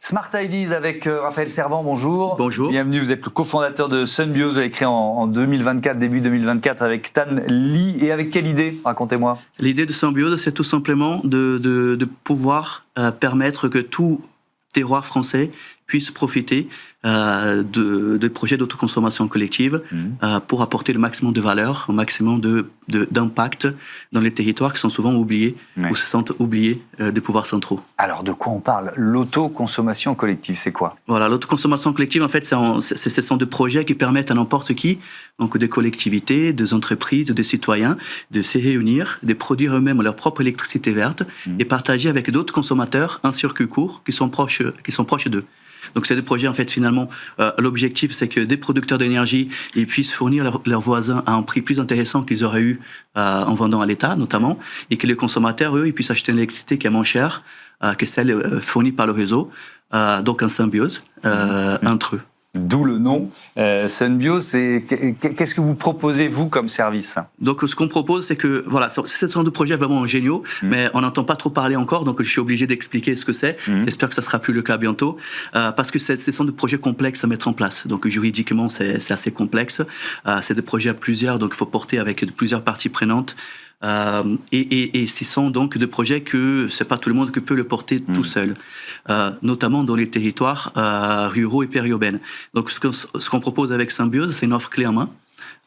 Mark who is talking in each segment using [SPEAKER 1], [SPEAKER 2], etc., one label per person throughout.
[SPEAKER 1] Smart Ideas avec Raphaël Servan, bonjour.
[SPEAKER 2] Bonjour.
[SPEAKER 1] Bienvenue, vous êtes le cofondateur de Sunbios, vous avez créé en 2024, début 2024 avec Tan Lee. Et avec quelle idée? Racontez-moi.
[SPEAKER 2] L'idée de Sunbios, c'est tout simplement de pouvoir permettre que tout terroir français puisse profiter de projets d'autoconsommation collective pour apporter le maximum de valeur, un maximum d'impact dans les territoires qui sont souvent oubliés ou se sentent oubliés des pouvoirs centraux.
[SPEAKER 1] Alors, de quoi on parle? L'autoconsommation collective, c'est quoi?
[SPEAKER 2] Voilà, l'autoconsommation collective, en fait, ce sont des projets qui permettent à n'importe qui, donc des collectivités, des entreprises, des citoyens, de se réunir, de produire eux-mêmes leur propre électricité verte et partager avec d'autres consommateurs un circuit court qui sont proches d'eux. Donc c'est des projets, en fait, finalement, l'objectif, c'est que des producteurs d'énergie ils puissent fournir leurs voisins à un prix plus intéressant qu'ils auraient eu en vendant à l'État, notamment, et que les consommateurs, eux, ils puissent acheter une électricité qui est moins chère que celle fournie par le réseau, donc en symbiose entre eux.
[SPEAKER 1] D'où le nom Sunbios. Qu'est-ce que vous proposez, vous, comme service? Donc,
[SPEAKER 2] ce qu'on propose, c'est que, voilà, ce sont des projets vraiment géniaux, mais on n'entend pas trop parler encore, donc je suis obligé d'expliquer ce que c'est. J'espère que ça sera plus le cas bientôt, parce que ce sont des projets complexes à mettre en place. Donc, juridiquement, c'est assez complexe. C'est des projets à plusieurs, donc il faut porter avec plusieurs parties prenantes. Et ce sont donc des projets que c'est pas tout le monde qui peut le porter tout seul, notamment dans les territoires ruraux et périurbains. Donc ce qu'on propose avec Sunbios, c'est une offre clé en main.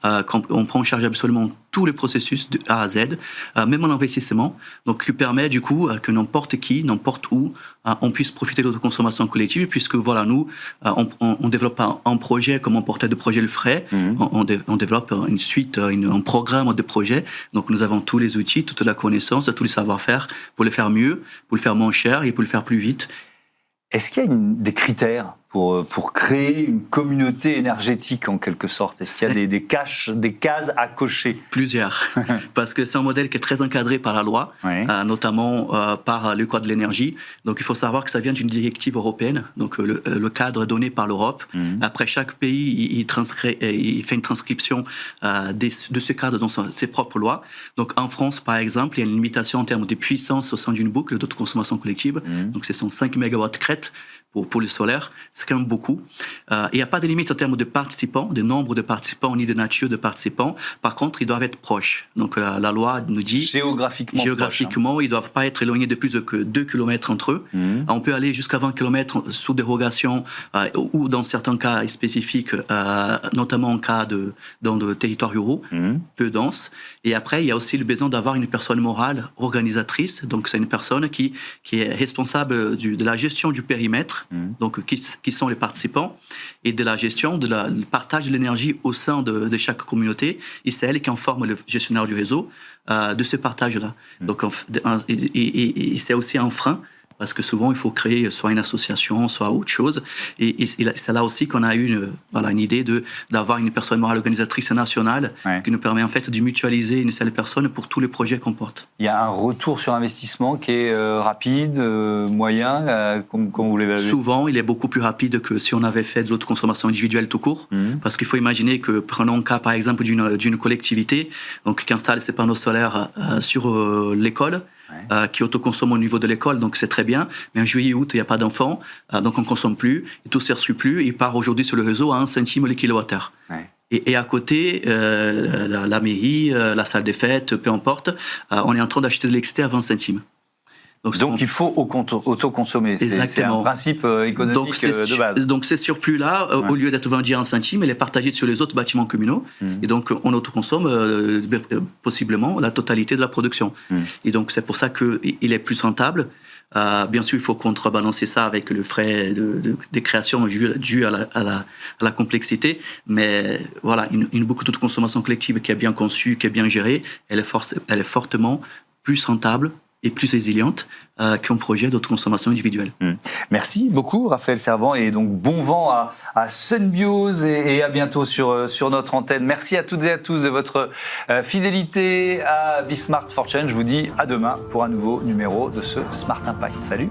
[SPEAKER 2] On prend en charge absolument tous les processus de A à Z, même en investissement, donc qui permet du coup que n'importe qui, n'importe où, on puisse profiter de l'autoconsommation collective, puisque voilà, nous, on développe pas un projet comme on portait de projet le ferait, on développe une suite, un programme de projets, donc nous avons tous les outils, toute la connaissance, tous les savoir-faire pour le faire mieux, pour le faire moins cher et pour le faire plus vite.
[SPEAKER 1] Est-ce qu'il y a des critères pour créer une communauté énergétique, en quelque sorte? Est-ce qu'il y a des cases à cocher?
[SPEAKER 2] Plusieurs, parce que c'est un modèle qui est très encadré par la loi, notamment par le Code de l'énergie. Donc il faut savoir que ça vient d'une directive européenne, donc le cadre donné par l'Europe. Après, chaque pays, il fait une transcription de ce cadre dans ses propres lois. Donc en France, par exemple, il y a une limitation en termes de puissance au sein d'une boucle d'autoconsommation collective. Donc ce sont 5 MW crête. Pour le solaire, c'est quand même beaucoup. Il n'y a pas de limite en termes de participants, de nombre de participants, ni de nature de participants. Par contre, ils doivent être proches. Donc la loi nous dit...
[SPEAKER 1] Géographiquement proches,
[SPEAKER 2] ils ne doivent pas être éloignés de plus de 2 km entre eux. On peut aller jusqu'à 20 km sous dérogation ou dans certains cas spécifiques, notamment en cas dans des territoires ruraux, peu denses. Et après, il y a aussi le besoin d'avoir une personne morale organisatrice. Donc c'est une personne qui est responsable de la gestion du périmètre, donc qui sont les participants, et de la gestion, du partage de l'énergie au sein de chaque communauté. Et c'est elle qui informe le gestionnaire du réseau de ce partage-là. Donc, et c'est aussi un frein, parce que souvent, il faut créer soit une association, soit autre chose. Et c'est là aussi qu'on a eu une idée d'avoir une personne morale organisatrice nationale qui nous permet en fait de mutualiser une seule personne pour tous les projets qu'on porte.
[SPEAKER 1] Il y a un retour sur investissement qui est rapide, moyen, comme vous l'évaluez? Souvent,
[SPEAKER 2] il est beaucoup plus rapide que si on avait fait de l'autoconsommation individuelle tout court. Parce qu'il faut imaginer que, prenons le cas par exemple d'une collectivité donc, qui installe ses panneaux solaires sur l'école, qui autoconsomme au niveau de l'école, donc c'est très bien. Mais en juillet, août, il n'y a pas d'enfants, donc on ne consomme plus, et tout ne s'est plus. Il part aujourd'hui sur le réseau à 1 centime le kilowattheure. Et à côté, la mairie, la salle des fêtes, peu importe, on est en train d'acheter de l'électricité à 20 centimes.
[SPEAKER 1] Donc il faut autoconsommer. C'est un principe économique de base.
[SPEAKER 2] Donc ces surplus-là, au lieu d'être vendu à 1 centime, il est partagé sur les autres bâtiments communaux. Et donc on autoconsomme possiblement la totalité de la production. Et donc c'est pour ça qu'il est plus rentable. Bien sûr, il faut contrebalancer ça avec le frais des créations dû à la complexité. Mais voilà, une boucle d'autoconsommation collective qui est bien conçue, qui est bien gérée, elle est fortement plus rentable et plus résiliente qu'un projet d'autoconsommation individuelle.
[SPEAKER 1] Merci beaucoup Raphaël Servan, et donc bon vent à Sunbios et à bientôt sur notre antenne. Merci à toutes et à tous de votre fidélité à Be Smart for Change. Je vous dis à demain pour un nouveau numéro de ce Smart Impact. Salut.